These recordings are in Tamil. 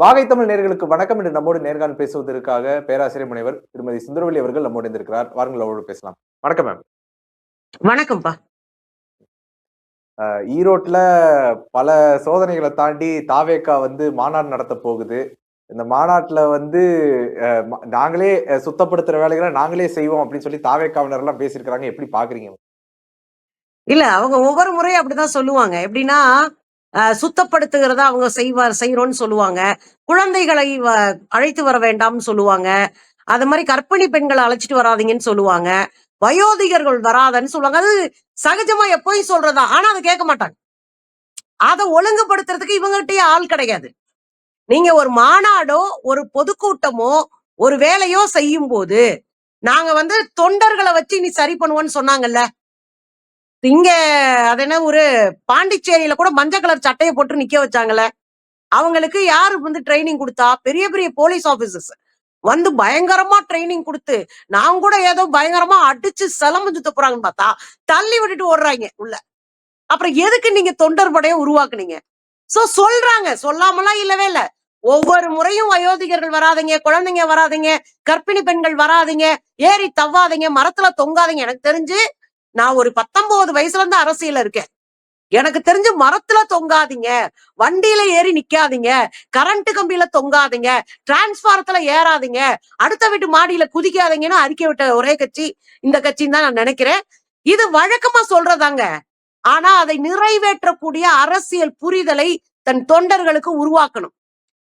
வாகை தமிழ் நேயர்களுக்கு வணக்கம். என்று நம்மோடு நேர்காணல் பேசுவதற்காக பேராசிரியர் முனைவர் திருமதி சுந்தரவல்லி அவர்கள் நம்மோடு இருந்திருக்கிறார். வாருங்கள் அவரோடு பேசலாம். வணக்கம் மேம். வணக்கம்ப்பா. ஈரோட்ல பல சோதனைகளை தாண்டி தாவேகா மாநாடு நடத்த போகுது. இந்த மாநாட்டுல நாங்களே சுத்தப்படுத்துற வேலைகளை நாங்களே செய்வோம் அப்படின்னு சொல்லி தாவேகாவினர் எல்லாம் பேசியிருக்கிறாங்க. எப்படி பாக்குறீங்க? இல்ல, அவங்க ஒவ்வொரு முறையும் அப்படிதான் சொல்லுவாங்க. எப்படின்னா சுத்தப்படுத்துகிறத அவங்க செய்யறோம்னு சொல்லுவாங்க. குழந்தைகளை அழைத்து வர வேண்டாம்னு சொல்லுவாங்க. அது மாதிரி கர்ப்பிணி பெண்களை அழைச்சிட்டு வராதீங்கன்னு சொல்லுவாங்க. வயோதிகர்கள் வராதன்னு சொல்லுவாங்க. அது சகஜமா எப்பயும் சொல்றதா. ஆனா அதை கேட்க மாட்டாங்க. அதை ஒழுங்குபடுத்துறதுக்கு இவங்ககிட்டயே ஆள் கிடையாது. நீங்க ஒரு மாநாடோ ஒரு பொதுக்கூட்டமோ ஒரு வேலையோ செய்யும் போது நாங்க தொண்டர்களை வச்சு நீ சரி பண்ணுவோன்னு சொன்னாங்கல்ல. இங்க அது என்ன ஒரு பாண்டிச்சேரியில கூட மஞ்சள் கலர் சட்டையை போட்டு நிக்க வச்சாங்கல்ல. அவங்களுக்கு யாரு ட்ரைனிங் கொடுத்தா? பெரிய பெரிய போலீஸ் ஆபீசர்ஸ் பயங்கரமா ட்ரைனிங் கொடுத்து நான் கூட ஏதோ பயங்கரமா அடிச்சு சிலம்பு சுத்த போறாங்கன்னு பார்த்தா தள்ளி விட்டுட்டு ஓடுறாங்க உள்ள. அப்புறம் எதுக்கு நீங்க தொண்டர் படையை உருவாக்குனீங்க? சொல்றாங்க, சொல்லாமலாம் இல்லவே இல்ல. ஒவ்வொரு முறையும் வயோதிகர்கள் வராதீங்க, குழந்தைங்க வராதீங்க, கர்ப்பிணி பெண்கள் வராதீங்க, ஏறி தவ்வாதீங்க, மரத்துல தொங்காதீங்க. எனக்கு தெரிஞ்சு நான் ஒரு 19 வயசுல இருந்து அரசியல இருக்கேன். எனக்கு தெரிஞ்சு மரத்துல தொங்காதீங்க, வண்டியில ஏறி நிக்காதீங்க, கரண்ட் கம்பியில தொங்காதீங்க, டிரான்ஸ்பாரத்துல ஏறாதீங்க, அடுத்த வீட்டு மாடியில குதிக்காதீங்கன்னு அறிக்கை விட்ட ஒரே கட்சி இந்த கட்சின்னு தான் நான் நினைக்கிறேன். இது வழக்கமா சொல்றதாங்க. ஆனா அதை நிறைவேற்றக்கூடிய அரசியல் புரிதலை தன் தொண்டர்களுக்கு உருவாக்கணும்.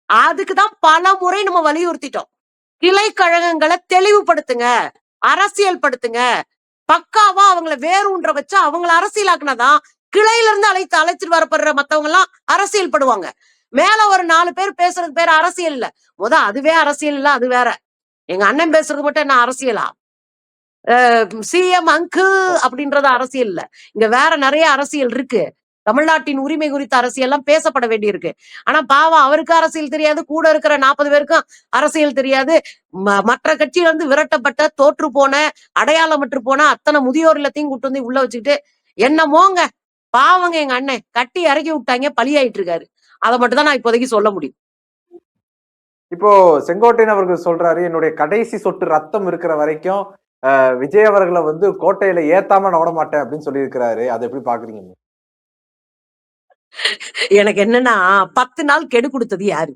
அதுக்குதான் பல முறை நம்ம வலியுறுத்திட்டோம். கிளை கழகங்களை தெளிவுபடுத்துங்க, அரசியல் படுத்துங்க, பக்காவா அவங்களை வேரூன்ற வச்சு அவங்களை அரசியலாக்குனாதான் கிளையில இருந்து அழைச்சிட்டு வரப்படுற மத்தவங்க எல்லாம் அரசியல் படுவாங்க. மேல ஒரு 4 பேர் பேசுறது பேர் அரசியல் இல்ல. அதுவே அரசியல் இல்ல. அது வேற. எங்க அண்ணன் பேசுறது மட்டும் என்ன அரசியலா? சிஎம் அங்கிள் அப்படின்றது அரசியல் இல்ல. இங்க வேற நிறைய அரசியல் இருக்கு. தமிழ்நாட்டின் உரிமை குறித்த அரசியல் எல்லாம் பேசப்பட வேண்டி இருக்கு. ஆனா பாவம் அவருக்கு அரசியல் தெரியாது, கூட இருக்கிற 40 பேருக்கும் அரசியல் தெரியாது. மற்ற கட்சியில இருந்து விரட்டப்பட்ட, தோற்று போன, அடையாளமற்று போன அத்தனை முதியோர் இல்லத்தையும் கூட்டு வந்து உள்ள வச்சுக்கிட்டு என்னமோங்க பாவங்க எங்க அண்ணன் கட்டி இறக்கி விட்டாங்க, பலியாயிட்டு இருக்காரு. அதை மட்டும் தான் நான் இப்போதைக்கு சொல்ல முடியும். இப்போ செங்கோட்டையன் அவர்கள் சொல்றாரு, என்னுடைய கடைசி சொட்டு ரத்தம் இருக்கிற வரைக்கும் விஜய் அவர்களை கோட்டையில ஏத்தாம நான் விட மாட்டேன் அப்படின்னு சொல்லி இருக்கிறாரு. அதை எப்படி பாக்குறீங்க? எனக்கு என்னன்னா 10 நாள் கெடு கொடுத்தது யாரு?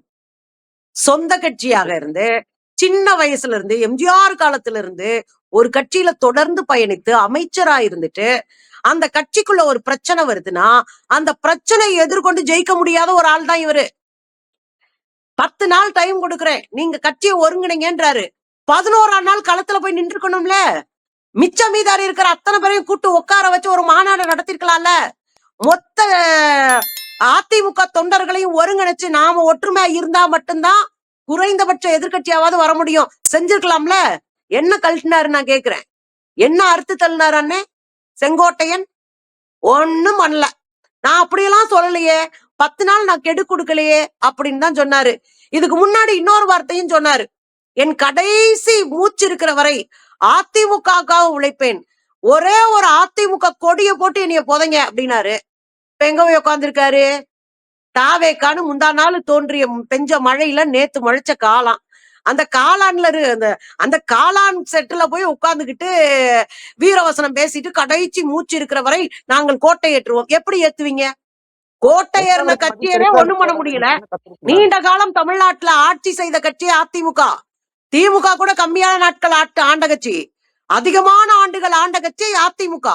சொந்த கட்சியாக இருந்து சின்ன வயசுல இருந்து எம்ஜிஆர் காலத்துல இருந்து ஒரு கட்சியில தொடர்ந்து பயணித்து அமைச்சரா இருந்துட்டு அந்த கட்சிக்குள்ள ஒரு பிரச்சனை வருதுன்னா அந்த பிரச்சனையை எதிர்கொண்டு ஜெயிக்க முடியாத ஒரு ஆள் தான் இவரு. 10 நாள் டைம் கொடுக்குறேன், நீங்க கட்சியை ஒருங்கிணைங்கன்றாரு. 11ஆம் நாள் களத்துல போய் நின்றுக்கணும்ல. மிச்ச மீதாரி இருக்கிற அத்தனை பேரையும் கூட்டு உட்கார வச்சு ஒரு மாநாடு நடத்திருக்கலாம்ல. மொத்த அதிமுக தொண்டர்களையும் ஒருங்கிணைச்சு நாம ஒற்றுமையா இருந்தா மட்டும்தான் குறைந்தபட்ச எதிர்கட்சியாவது வர முடியும். செஞ்சிருக்கலாம்ல. என்ன கழட்டினாரு நான் கேக்குறேன். என்ன அறுத்து தள்ளினாரு அண்ணே செங்கோட்டையன்? ஒண்ணும் பண்ணல. நான் அப்படியெல்லாம் சொல்லலையே, 10 நாள் நான் கெடு கொடுக்கலையே அப்படின்னு தான் சொன்னாரு. இதுக்கு முன்னாடி இன்னொரு வார்த்தையும் சொன்னாரு, என் கடைசி மூச்சு இருக்கிற வரை அதிமுகவுக்காக உழைப்பேன், ஒரே ஒரு அதிமுக கொடியை போட்டு என்னைய போதைங்க அப்படின்னாரு. இப்ப எங்க போய் உட்கார்ந்துருக்காரு? தாவேக்கான்னு முந்தா நாள் தோன்றிய பெஞ்ச மழையில நேத்து முளைச்ச காளான். அந்த காளான்ல அந்த காளான் செட்டுல போய் உட்கார்ந்துகிட்டு வீரவசனம் பேசிட்டு கடைசி மூச்சு இருக்கிற வரை நாங்கள் கோட்டை ஏற்றுவோம். எப்படி ஏத்துவீங்க? கோட்டை ஏறின கட்சியவே ஒண்ணும் பண்ண முடியல. நீண்ட காலம் தமிழ்நாட்டுல ஆட்சி செய்த கட்சி அதிமுக. திமுக கூட கம்மியான நாட்கள் ஆண்ட கட்சி. அதிகமான ஆண்டுகள் ஆண்ட கட்சி அதிமுக.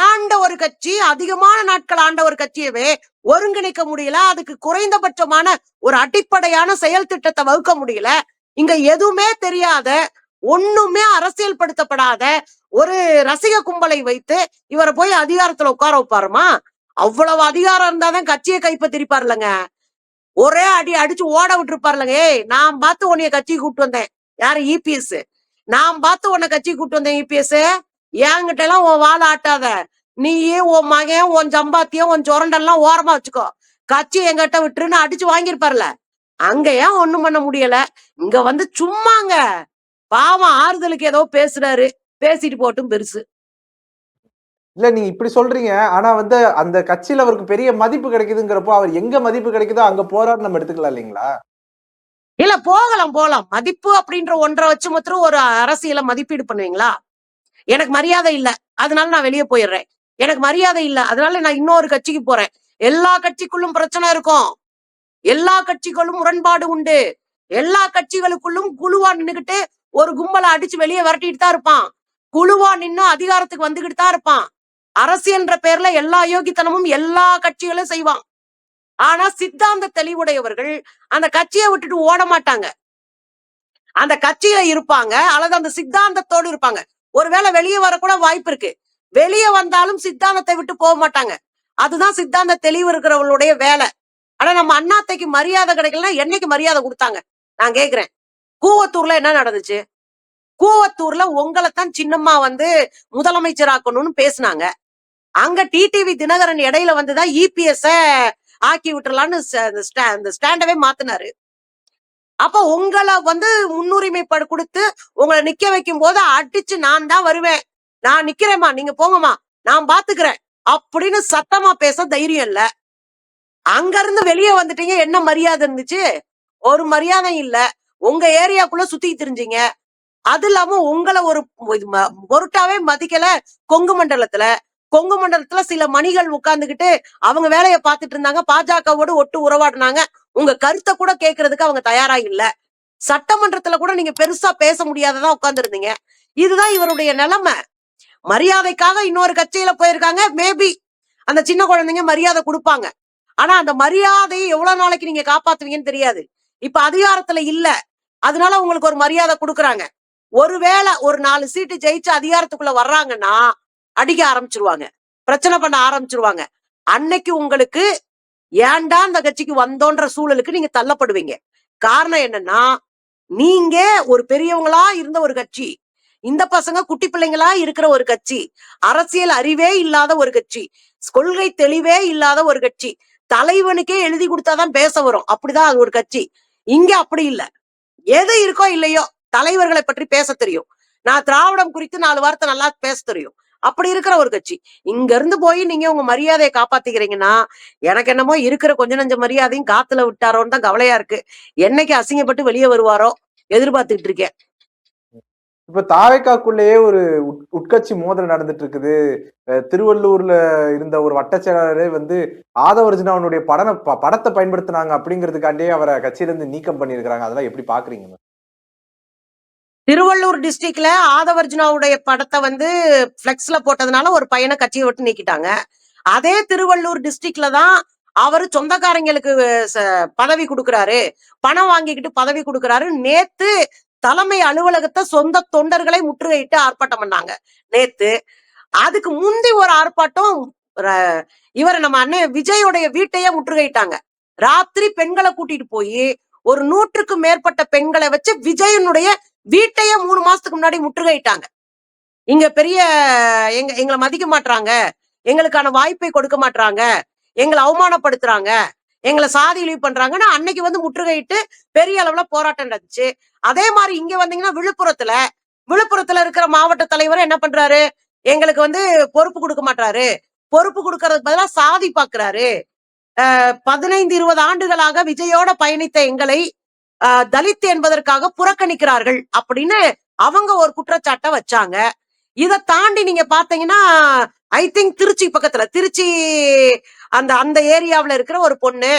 ஆண்ட ஒரு கட்சி, அதிகமான நாட்கள் ஆண்ட ஒரு கட்சியவே ஒருங்கிணைக்க முடியல. அதுக்கு குறைந்தபட்சமான ஒரு அடிப்படையான செயல் திட்டத்தை வகுக்க முடியல. இங்க எதுவுமே தெரியாத, ஒண்ணுமே அரசியல் படுத்தப்படாத ஒரு ரசிக கும்பலை வைத்து இவரை போய் அதிகாரத்துல உட்கார வைப்பாருமா? அவ்வளவு அதிகாரம் இருந்தாதான் கட்சியை கைப்பற்றிருப்பாருலங்க. ஒரே அடி அடிச்சு ஓட விட்டுருப்பாருலங்க. நான் பார்த்து உன்னைய கட்சி கூப்பிட்டு வந்தேன். யாரு? இபிஎஸ். நான் பார்த்து உன்னை கட்சி கூப்பிட்டு வந்தேன் இபிஎஸ். என்கிட்ட எல்லாம் உன் வாழ ஆட்டாத. நீயே உன் மகன், உன் ஜம்பாத்தியம், உன் சுரண்டெல்லாம் ஓரமா வச்சுக்கோ, கட்சி எங்கிட்ட விட்டுருன்னு அடிச்சு வாங்கியிருப்பாருல. அங்க ஏன் ஒண்ணும் பண்ண முடியல? இங்க சும்மாங்க பாவம் ஆறுதலுக்கு ஏதோ பேசுறாரு, பேசிட்டு போட்டும் பெருசு. இல்ல, நீங்க இப்படி சொல்றீங்க. ஆனா அந்த கட்சியில அவருக்கு பெரிய மதிப்பு கிடைக்குதுங்கிறப்போ அவர் எங்க மதிப்பு கிடைக்குதோ அங்க போறாரு நம்ம எடுத்துக்கலாம் இல்லைங்களா? இல்ல போகலாம் போலாம். மதிப்பு அப்படின்ற ஒன்றை வச்சு மாத்திரம் ஒரு அரசியல மதிப்பீடு பண்ணுவீங்களா? எனக்கு மரியாதை இல்ல. அதனால நான் வெளிய போயிடுறேன். எனக்கு மரியாதை இல்ல. அதனால நான் இன்னொரு கட்சிக்கு போறேன். எல்லா கட்சிக்குள்ளும் பிரச்சனை இருக்கும். எல்லா கட்சிகளும் முரண்பாடு உண்டு. எல்லா கட்சிகளுக்குள்ளும் குழுவா நின்னுகிட்டு ஒரு கும்பல அடிச்சு வெளிய விரட்டிட்டு தான் இருப்பான். குழுவா நின்னு அதிகாரத்துக்கு வந்துகிட்டு தான் இருப்பான். அரசியல்ன்ற பேர்ல எல்லா அயோக்கியத்தனமும் எல்லா கட்சிகளும் செய்வான். ஆனா சித்தாந்த தெளிவுடையவர்கள் அந்த கட்சியை விட்டுட்டு ஓட மாட்டாங்க. அந்த கட்சியில இருப்பாங்க அல்லது அந்த சித்தாந்தத்தோடு இருப்பாங்க. ஒருவேளை வெளியே வரக்கூட வாய்ப்பு இருக்கு. வெளியே வந்தாலும் சித்தாந்தத்தை விட்டு போக மாட்டாங்க. அதுதான் சித்தாந்த தெளிவு இருக்கிறவங்களுடைய வேலை. ஆனா நம்ம அண்ணாத்தைக்கு மரியாதை கிடைக்கலன்னா என்னைக்கு மரியாதை கொடுத்தாங்க? நான் கேக்குறேன். கூவத்தூர்ல என்ன நடந்துச்சு? கூவத்தூர்ல உங்களைத்தான் சின்னம்மா வந்து முதலமைச்சராக்கணும்னு பேசினாங்க. அங்க டிடிவி தினகரன் இடையில வந்துதான் இபிஎஸ் ஆக்கி விட்டுறலான்னு அந்த ஸ்டாண்டவே மாத்தினாரு. அப்ப உங்களை வந்து முன்னுரிமை கொடுத்து உங்களை நிக்க வைக்கும் போது அடிச்சு நான் தான் வருவேன், நான் நிக்கிறேம்மா, நீங்க போங்கம்மா, நான் பாத்துக்கிறேன் அப்படின்னு சத்தமா பேச தைரியம் இல்ல. அங்க இருந்து வெளியே வந்துட்டீங்க, என்ன மரியாதை இருந்துச்சு? ஒரு மரியாதை இல்ல. உங்க ஏரியாக்குள்ள சுத்தி திரிஞ்சீங்க. அது இல்லாம உங்களை ஒரு பொருட்டாவே மதிக்கல. கொங்கு மண்டலத்துல கொங்கு மண்டலத்துல சில மணிகள் உட்கார்ந்துகிட்டு அவங்க வேலையை பார்த்துட்டு இருந்தாங்க. பாஜகவோடு ஒட்டு உறவாடினாங்க. உங்க கருத்தை கூட கேட்கறதுக்கு அவங்க தயாரா இல்ல. சட்டமன்றத்துல கூட நீங்க பெருசா பேச முடியாததான் உட்கார்ந்து இருந்தீங்க. இதுதான் இவருடைய நிலைமை. மரியாதைக்காக இன்னொரு கட்சியில போயிருக்காங்க. மேபி அந்த சின்ன குழந்தைங்க மரியாதை கொடுப்பாங்க. ஆனா அந்த மரியாதையை எவ்வளவு நாளைக்கு நீங்க காப்பாத்துவீங்கன்னு தெரியாது. இப்ப அதிகாரத்துல இல்ல, அதனால உங்களுக்கு ஒரு மரியாதை கொடுக்குறாங்க. ஒருவேளை ஒரு 4 சீட்டு ஜெயிச்சு அதிகாரத்துக்குள்ள வர்றாங்கன்னா அடிக்க ஆரம்பிச்சிருவாங்க, பிரச்சனை பண்ண ஆரம்பிச்சிருவாங்க. அன்னைக்கு உங்களுக்கு ஏன்டா அந்த கட்சிக்கு வந்தோன்ற சூழலுக்கு நீங்க தள்ளப்படுவீங்க. காரணம் என்னன்னா, நீங்க ஒரு பெரியவங்களா இருந்த ஒரு கட்சி, இந்த பசங்க குட்டி பிள்ளைங்களா இருக்கிற ஒரு கட்சி, அரசியல் அறிவே இல்லாத ஒரு கட்சி, கொள்கை தெளிவே இல்லாத ஒரு கட்சி, தலைவனுக்கே எழுதி கொடுத்தாதான் பேச வரும், அப்படிதான் அது ஒரு கட்சி. இங்க அப்படி இல்ல. எது இருக்கோ இல்லையோ தலைவர்களை பற்றி பேச தெரியும். நான் திராவிடம் குறித்து 4 வார்த்தை நல்லா பேச தெரியும். அப்படி இருக்கிற ஒரு கட்சி இங்க இருந்து போய் நீங்க உங்க மரியாதையை காப்பாத்திக்கிறீங்கன்னா, எனக்கு என்னமோ இருக்கிற கொஞ்ச நஞ்ச மரியாதையும் காத்துல விட்டாரோன்னு தான் கவலையா இருக்கு. என்னைக்கு அசிங்கப்பட்டு வெளியே வருவாரோ எதிர்பார்த்துட்டு இருக்கேன். இப்ப தாவேக்காக்குள்ளேயே ஒரு உட்கட்சி மோதல் நடந்துட்டு இருக்குது. திருவள்ளூர்ல இருந்த ஒரு வட்டச் செயலாளரே வந்து ஆதவர்ஜுனாவுடைய படத்தை பயன்படுத்தினாங்க அப்படிங்கிறதுக்காண்டியே அவரை கட்சியில இருந்து நீக்கம் பண்ணியிருக்கிறாங்க. அதெல்லாம் எப்படி பாக்குறீங்க? திருவள்ளூர் டிஸ்ட்ரிக்ட்ல ஆதவர்ஜுனாவுடைய படத்தை வந்து பிளெக்ஸ்ல போட்டதுனால ஒரு பையனை கட்சியை விட்டு நீக்கிட்டாங்க. அதே திருவள்ளூர் டிஸ்ட்ரிக்ட்ல தான் அவரு சொந்தக்காரங்களுக்கு பதவி கொடுக்கிறாரு, பணம் வாங்கிக்கிட்டு பதவி கொடுக்கிறாரு. நேத்து தலைமை அலுவலகத்தை சொந்த தொண்டர்களை முற்றுகையிட்டு ஆர்ப்பாட்டம் பண்ணாங்க நேத்து. அதுக்கு முந்தி ஒரு ஆர்ப்பாட்டம் இவர் நம்ம அண்ணன் விஜயோடைய வீட்டையே முற்றுகையிட்டாங்க. ராத்திரி பெண்களை கூட்டிட்டு போய் ஒரு 100க்கும் மேற்பட்ட பெண்களை வச்சு விஜயனுடைய வீட்டையே 3 மாசத்துக்கு முன்னாடி முற்றுகையிட்டாங்க. இங்க பெரிய எங்களை மதிக்க மாட்டாங்க, எங்களுக்கான வாய்ப்பை கொடுக்க மாட்டாங்க, எங்களை அவமானப்படுத்துறாங்க, எங்களை சாதி இழிவு பண்றாங்கன்னு அன்னைக்கு வந்து முற்றுகையிட்டு பெரிய அளவுல போராட்டம் நடந்துச்சு. அதே மாதிரி இங்க வந்தீங்கன்னா விழுப்புரத்துல இருக்கிற மாவட்ட தலைவர் என்ன பண்றாரு? எங்களுக்கு வந்து பொறுப்பு கொடுக்க மாட்டாரு, பொறுப்பு கொடுக்கறதுக்கு பதிலா சாதி பாக்குறாரு. 15-20 ஆண்டுகளாக விஜயோட பயணித்த எங்களை தலித் என்பதற்காக புறக்கணிக்கிறார்கள் அப்படின்னு அவங்க ஒரு குற்றச்சாட்டை வச்சாங்க. இதை தாண்டி நீங்க பாத்தீங்கன்னா ஐ திங்க் திருச்சி பக்கத்துல அந்த ஏரியாவுல இருக்கிற ஒரு பொண்ணு,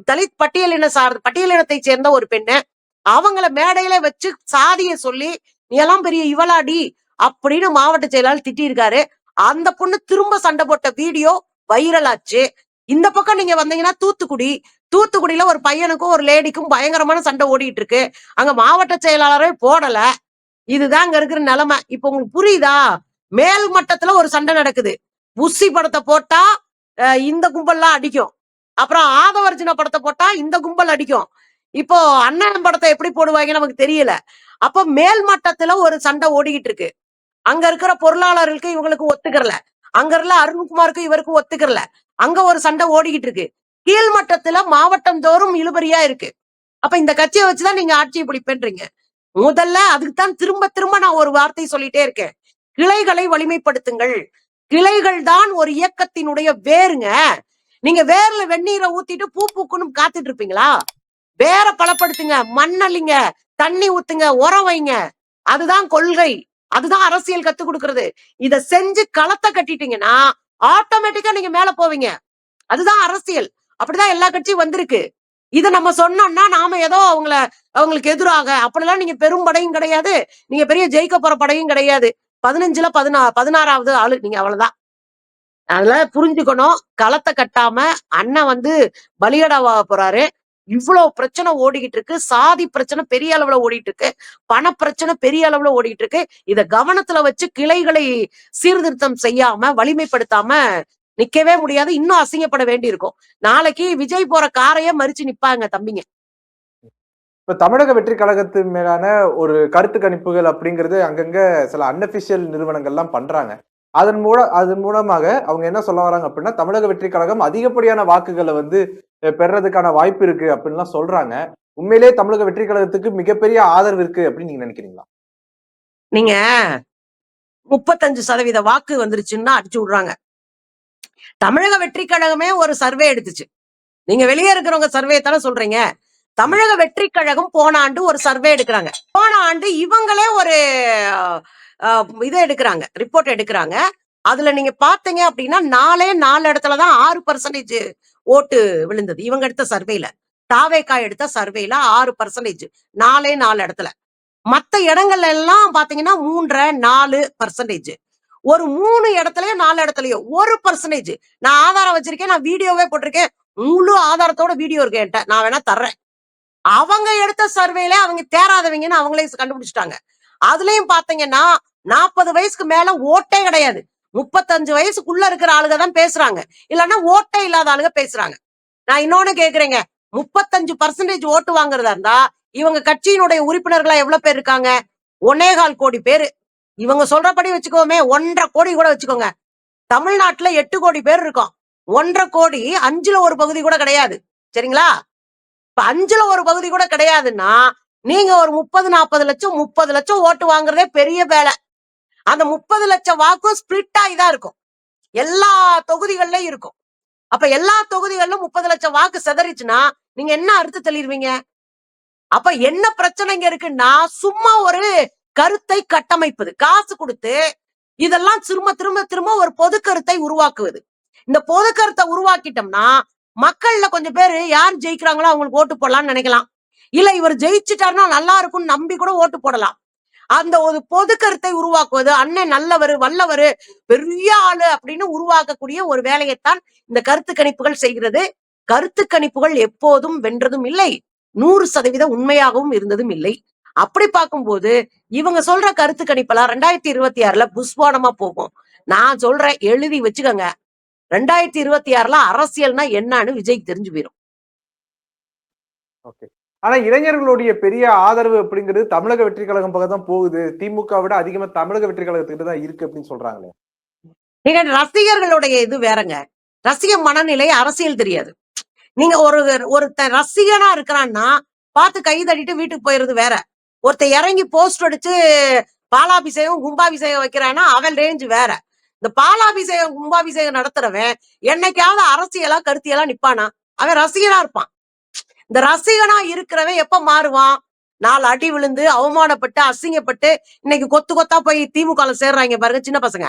தலித் பட்டியலினத்தை சேர்ந்த ஒரு பெண்ணு, அவங்கள மேடையில வச்சு சாதிய சொல்லி நீ எல்லாம் பெரிய இவளாடி அப்படின்னு மாவட்ட செயலாளர் திட்டிருக்காரு. அந்த பொண்ணு திரும்ப சண்டை போட்ட வீடியோ வைரல் ஆச்சு. இந்த பக்கம் நீங்க வந்தீங்கன்னா தூத்துக்குடியில ஒரு பையனுக்கும் ஒரு லேடிக்கும் பயங்கரமான சண்டை ஓடிட்டு இருக்கு. அங்க மாவட்ட செயலாளரே போடல. இதுதான் அங்க இருக்கிற நிலைமை. இப்ப உங்களுக்கு புரியுதா? மேல் மட்டத்துல ஒரு சண்டை நடக்குது. புஸ்ஸி படத்தை போட்டா இந்த கும்பல்லாம் அடிக்கும், அப்புறம் ஆதவர்ஜுன படத்தை போட்டா இந்த கும்பல் அடிக்கும். இப்போ அண்ணன் படத்தை எப்படி போடுவாங்கன்னு நமக்கு தெரியல. அப்ப மேல் மட்டத்துல ஒரு சண்டை ஓடிக்கிட்டு இருக்கு. அங்க இருக்கிற பொருளாளர்களுக்கு இவங்களுக்கு ஒத்துக்கறல, அங்க இருக்க அருண்குமாருக்கு இவருக்கு ஒத்துக்கறல, அங்க ஒரு சண்டை ஓடிக்கிட்டு இருக்கு. கீழ்மட்டத்துல மாவட்டம் தோறும் இழுபறியா இருக்கு. அப்ப இந்த கட்சியை வச்சுதான் நீங்க ஆட்சியை பிடிப்பேன்றீங்க. முதல்ல அதுக்குத்தான் திரும்ப திரும்ப நான் ஒரு வார்த்தை சொல்லிட்டே இருக்கேன். கிளைகளை வலிமைப்படுத்துங்கள். கிளைகள் தான் ஒரு இயக்கத்தினுடைய வேருங்க. நீங்க வேர்ல வெந்நீரை ஊத்திட்டு பூ பூக்குன்னு காத்துட்டு இருப்பீங்களா? வேற பலப்படுத்துங்க, மண்ணள்ளிங்க, தண்ணி ஊத்துங்க, உரம் வைங்க. அதுதான் கொள்கை. அதுதான் அரசியல் கத்துக் குடுக்கிறது. இத செஞ்சு களத்த கட்டிட்டீங்கன்னா, ஆட்டோமேட்டிக்கா நீங்க மேல போவீங்க. அதுதான் அரசியல். அப்படிதான் எல்லா கட்சியும் வந்திருக்கு. இத நம்ம சொன்னோம்னா, நாம ஏதோ அவங்களுக்கு எதிராக அப்படிலாம் நீங்க பெரும் படையும் கிடையாது. நீங்க பெரிய ஜெயிக்க போற படையும் கிடையாது. 15ல 16வது ஆளு நீங்க அவ்வளவுதான். அதனால புரிஞ்சுக்கணும். களத்த கட்டாம அண்ணன் வந்து பலிகடாவாக போறாரு. இவ்ளோ பிரச்சனை ஓடிக்கிட்டு இருக்கு. சாதி பிரச்சனை பெரிய அளவுல ஓடிட்டு இருக்கு. பண பிரச்சனை பெரிய அளவுல ஓடிட்டு இருக்கு. இத கவனத்துல வச்சு கிளைகளை சீர்திருத்தம் செய்யாம, வலிமைப்படுத்தாம நிக்கவே முடியாது. இன்னும் அசிங்கப்பட வேண்டியிருக்கும். நாளைக்கு விஜய் போற காரையே மறிச்சு நிப்பாங்க தம்பிங்க. இப்ப தமிழக வெற்றி கழகத்தின் மேலான ஒரு கருத்து கணிப்புகள் அப்படிங்கிறது அங்கங்க சில அன்அபிஷியல் நிறுவனங்கள்லாம் பண்றாங்க. அதன் மூலமாக அவங்க என்ன சொல்ல வராங்க அப்படின்னா, தமிழக வெற்றி கழகம் அதிகப்படியான வாக்குகள வந்து பெறுறதுக்கான வாய்ப்பு இருக்கு அப்படின்லாம் சொல்றாங்க. உண்மையிலேயே தமிழக வெற்றி கழகத்துக்கு மிகப்பெரிய ஆதரவு இருக்கு அப்படின்னு நீங்க நினைக்கிறீங்களா? நீங்க 35% வாக்கு வந்துருச்சுன்னா அடிச்சு விடுறாங்க. தமிழக வெற்றி கழகமே ஒரு சர்வே எடுத்துச்சு. நீங்க வெளியே இருக்கிறவங்க சர்வே தானே சொல்றீங்க. தமிழக வெற்றி கழகம் போன ஆண்டு ஒரு சர்வே எடுக்கிறாங்க. போன ஆண்டு இவங்களே ஒரு இதை எடுக்கிறாங்க, ரிப்போர்ட் எடுக்கிறாங்க. அதுல நீங்க பாத்தீங்க அப்படின்னா 4 இடத்துலதான் 6% ஓட்டு விழுந்தது. இவங்க எடுத்த சர்வேல, தாவேக்கா எடுத்த சர்வேல 6%, 4 இடத்துல. மத்த இடங்கள்ல எல்லாம் பாத்தீங்கன்னா 3.5, 4%. ஒரு 3 இடத்துலயோ 4 இடத்துலயோ 1%. நான் ஆதாரம் வச்சிருக்கேன், நான் வீடியோவே போட்டிருக்கேன். முழு ஆதாரத்தோட வீடியோ இருக்கு என்கிட்ட, நான் வேணா தர்றேன். அவங்க எடுத்த சர்வேல அவங்க தேராதவங்கன்னு அவங்களே கண்டுபிடிச்சிட்டாங்க. அதுலயும் பாத்தீங்கன்னா 40 வயசுக்கு மேல ஓட்டே கிடையாது. 35 வயசுக்குள்ள இருக்கிற ஆளுங்க தான் பேசுறாங்க. இல்லன்னா ஓட்டே இல்லாத ஆளுங்க பேசுறாங்க. நான் இன்னொன்னு கேக்குறேங்க, 35% ஓட்டு வாங்குறதா இருந்தா இவங்க கட்சியினுடைய உறுப்பினர்களா எவ்வளவு பேர் இருக்காங்க? 1.25 கோடி பேரு. இவங்க சொல்றபடி வச்சுக்கோமே, 1.5 கோடி கூட வச்சுக்கோங்க. தமிழ்நாட்டுல 8 கோடி பேர் இருக்கோம். 1.5 கோடி 5ல ஒரு பகுதி கூட கிடையாது. சரிங்களா? இப்ப 5ல ஒரு பகுதி கூட கிடையாதுன்னா, நீங்க ஒரு 30, 40 லட்சம், 30 லட்சம் ஓட்டு வாங்குறதே பெரிய வேலை. அந்த 30 லட்சம் வாக்கும் ஸ்பிளிட் ஆகி தான் இருக்கும். எல்லா தொகுதிகள்லயும் இருக்கும். அப்ப எல்லா தொகுதிகளிலும் 30 லட்சம் வாக்கு சிதறிச்சுன்னா, நீங்க என்ன அறுத்து தள்ளிருவீங்க? அப்ப என்ன பிரச்சனை இங்க இருக்குன்னா, சும்மா ஒரு கருத்தை கட்டமைப்பது. காசு குடுத்து, இதெல்லாம் திரும்ப திரும்ப திரும்ப ஒரு பொது கருத்தை உருவாக்குவது. இந்த பொது கருத்தை உருவாக்கிட்டோம்னா, மக்கள்ல கொஞ்சம் பேரு யார் ஜெயிக்கிறாங்களோ அவங்களுக்கு ஓட்டு போடலாம்னு நினைக்கலாம். இல்ல இவர் ஜெயிச்சுட்டாருன்னா நல்லா இருக்கும்னு நம்பி கூட ஓட்டு போடலாம். அந்த ஒரு பொது கருத்தை உருவாக்குவது, அண்ணன் நல்லவரு, வல்லவரு, பெரிய ஆளு அப்படின்னு உருவாக்கக்கூடிய ஒரு வேலையைத்தான் இந்த கருத்து கணிப்புகள் செய்கிறது. கருத்து கணிப்புகள் எப்போதும் வென்றதும் இல்லை. 100% உண்மையாகவும் இருந்ததும் இல்லை. அப்படி பார்க்கும்போது, இவங்க சொல்ற கருத்து கணிப்பெல்லாம் 2026ல புஸ்வானமா போகும். நான் சொல்றேன், எழுதி வச்சுக்கங்க. 2026ல அரசியல்னா என்னன்னு விஜய்க்கு தெரிஞ்சு போயிரும். ஓகே. ஆனா இளைஞர்களுடைய பெரிய ஆதரவு அப்படிங்கிறது தமிழக வெற்றி கழகம் பக்கம் தான் போகுது. திமுக விட அதிகமா தமிழக வெற்றி கழகத்துக்கிட்ட தான் இருக்கு அப்படின்னு சொல்றாங்களே. நீங்க ரசிகர்களுடைய இது வேறங்க. ரசிக மனநிலை அரசியல் தெரியாது. நீங்க ஒருத்தன் ரசிகனா இருக்கிறான்னா, பார்த்து கை தட்டிட்டு வீட்டுக்கு போயிறது வேற. ஒருத்தன் இறங்கி போஸ்டர் அடிச்சு பாலாபிஷேகம், கும்பாபிஷேகம் வைக்கிறான்னா, அவன் ரேஞ்ச் வேற. இந்த பாலாபிஷேகம், கும்பாபிஷேகம் நடத்துறவன் என்னைக்காவது அரசியலா, கருத்தியலா நிப்பானா? அவன் ரசிகனா இருப்பான். இந்த ரசிகனா இருக்கிறவன் எப்ப மாறுவான்? 4 அடி விழுந்து, அவமானப்பட்டு, அசிங்கப்பட்டு, இன்னைக்கு கொத்து கொத்தா போய் திமுகல சேர்றாங்க பாருங்க சின்ன பசங்க.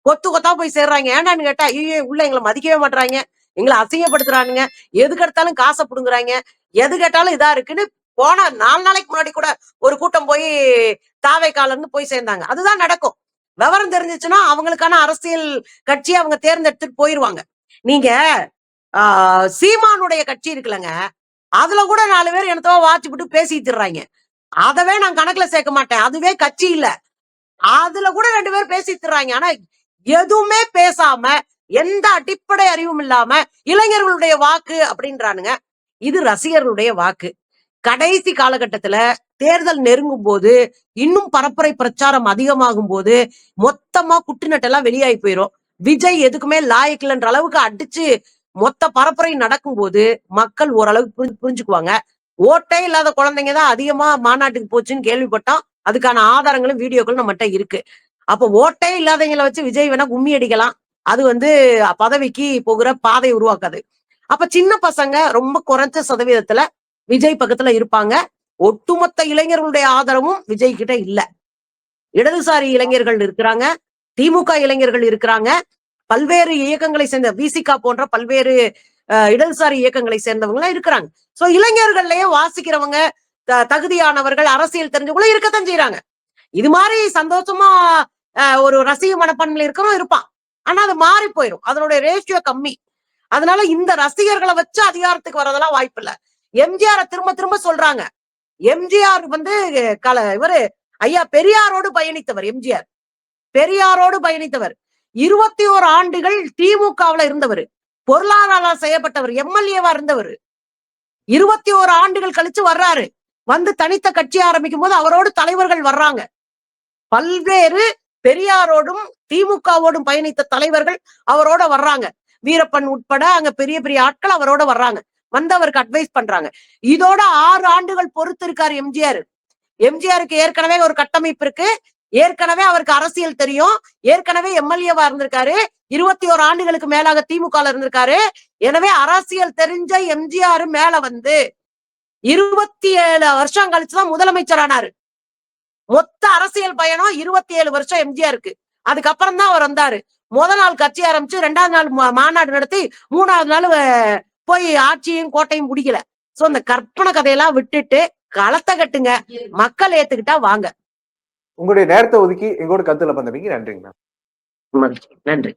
கொத்து கொத்தா போய் சேர்றாங்க. ஏன்டான்னு கேட்டா, ஐயோ! உள்ள எங்கள மதிக்கவே மாட்றாங்க. எங்கள அசிங்கப்படுத்துறானுங்க. எதுக்கு எடுத்தாலும் காச புடுங்குறாங்க. எது கேட்டாலும் இதா இருக்குன்னு போன 4 நாளைக்கு முன்னாடி கூட ஒரு கூட்டம் போய் தாவேக்கால இருந்து போய் சேர்ந்தாங்க. அதுதான் நடக்கும். விவரம் தெரிஞ்சுச்சுன்னா, அவங்களுக்கான அரசியல் கட்சிய அவங்க தேர்ந்தெடுத்துட்டு போயிருவாங்க. நீங்க ஆ சீமானுடைய கட்சி இருக்குல்லங்க, அதுல கூட 4 பேர் என்னத்தவோ வாச்சுப்புட்டு பேசிட்டு திர்றாங்க. அதவே நான் கணக்குல சேர்க்க மாட்டேன். அதுவே கட்சி இல்ல. அதுல கூட 2 பேர் பேசிட்டு திர்றாங்க. ஆனா எதுவுமே பேசாம, எந்த அடிப்படை அறிவும் இல்லாம, இளைஞர்களுடைய வாக்கு அப்படின்றானுங்க. இது ரசிகர்களுடைய வாக்கு. கடைசி காலகட்டத்துல தேர்தல் நெருங்கும் போது, இன்னும் பரப்புரை பிரச்சாரம் அதிகமாகும் போது, மொத்தமா குட்டு நட்டெல்லாம் வெளியாகி போயிரும். விஜய் எதுக்குமே லாயக்கு இல்லன்ற அளவுக்கு அடிச்சு மொத்த பரப்புரை நடக்கும்போது, மக்கள் ஓரளவுக்கு புரிஞ்சுக்குவாங்க. ஓட்டே இல்லாத குழந்தைங்க தான் அதிகமா மாநாட்டுக்கு போச்சுன்னு கேள்விப்பட்டோம். அதுக்கான ஆதாரங்களும், வீடியோக்களும் நம்மட்ட இருக்கு. அப்ப ஓட்டே இல்லாதவங்கள வச்சு விஜய் வேணா கும்மி அடிக்கலாம். அது வந்து பதவிக்கு போகிற பாதை உருவாக்காது. அப்ப சின்ன பசங்க ரொம்ப குறைஞ்ச சதவீதத்துல விஜய் பக்கத்துல இருப்பாங்க. ஒட்டுமொத்த இளைஞர்களுடைய ஆதரவும் விஜய் கிட்ட இல்ல. இடதுசாரி இளைஞர்கள் இருக்கிறாங்க, திமுக இளைஞர்கள் இருக்கிறாங்க, பல்வேறு இயக்கங்களை சேர்ந்த விசிகா போன்ற பல்வேறு இடதுசாரி இயக்கங்களை சேர்ந்தவங்க இருக்கிறாங்க. சோ இளைஞர்கள்லயே வாசிக்கிறவங்க, தகுதியானவர்கள், அரசியல் தெரிஞ்சவங்களும் இருக்கத்தான் செய்யறாங்க. இது மாதிரி சந்தோஷமா ஒரு ரசிக மனப்பான்மையில இருக்கிறவன் இருப்பான். ஆனா அது மாறி போயிடும். அதனுடைய ரேஷியோ கம்மி. அதனால இந்த ரசிகர்களை வச்சு அதிகாரத்துக்கு வரதெல்லாம் வாய்ப்பு இல்ல. எம்ஜிஆர் திரும்ப திரும்ப சொல்றாங்க. எம்ஜிஆர் வந்து இவரு ஐயா பெரியாரோடு பயணித்தவர். எம்ஜிஆர் பெரியாரோடு பயணித்தவர். 21 ஆண்டுகள் திமுகவுல இருந்தவர். பொருளாதாரம் செய்யப்பட்டவர். எம்எல்ஏவா இருந்தவர். 21 ஆண்டுகள் கழிச்சு வர்றாரு. வந்து தனித்த கட்சி ஆரம்பிக்கும் போது அவரோடு தலைவர்கள் வர்றாங்க. பல்வேறு பெரியாரோடும் திமுகவோடும் பயணித்த தலைவர்கள் அவரோட வர்றாங்க. வீரப்பன் உட்பட அங்க பெரிய பெரிய ஆட்கள் அவரோட வர்றாங்க. வந்து அவருக்கு அட்வைஸ் பண்றாங்க. இதோட 6 ஆண்டுகள் பொறுத்து இருக்காரு எம்ஜிஆர். எம்ஜிஆருக்கு ஏற்கனவே ஒரு கட்டமைப்பு இருக்கு. ஏற்கனவே அவருக்கு அரசியல் தெரியும். ஏற்கனவே எம்எல்ஏவா இருந்திருக்காரு. 21 ஆண்டுகளுக்கு மேலாக திமுக இருந்திருக்காரு. எனவே அரசியல் தெரிஞ்ச எம்ஜிஆர் மேல வந்து 27 வருஷம் கழிச்சுதான் முதலமைச்சர் ஆனாரு. மொத்த அரசியல் பயணம் 27 வருஷம் எம்ஜிஆருக்கு. அதுக்கப்புறம் தான் அவர் வந்தாரு. முதல் நாள் கட்சி ஆரம்பிச்சு 2வது நாள் மாநாடு நடத்தி 3வது நாள் போய் ஆட்சியும் கோட்டையும் பிடிக்கல. சோ இந்த கற்பனை கதையெல்லாம் விட்டுட்டு களத்தை கட்டுங்க. மக்கள் ஏத்துக்கிட்டா வாங்க. உங்களுடைய நேரத்தை ஒதுக்கி எங்களோட கருத்துல பந்தமைக்கு நன்றிங்க. நன்றி.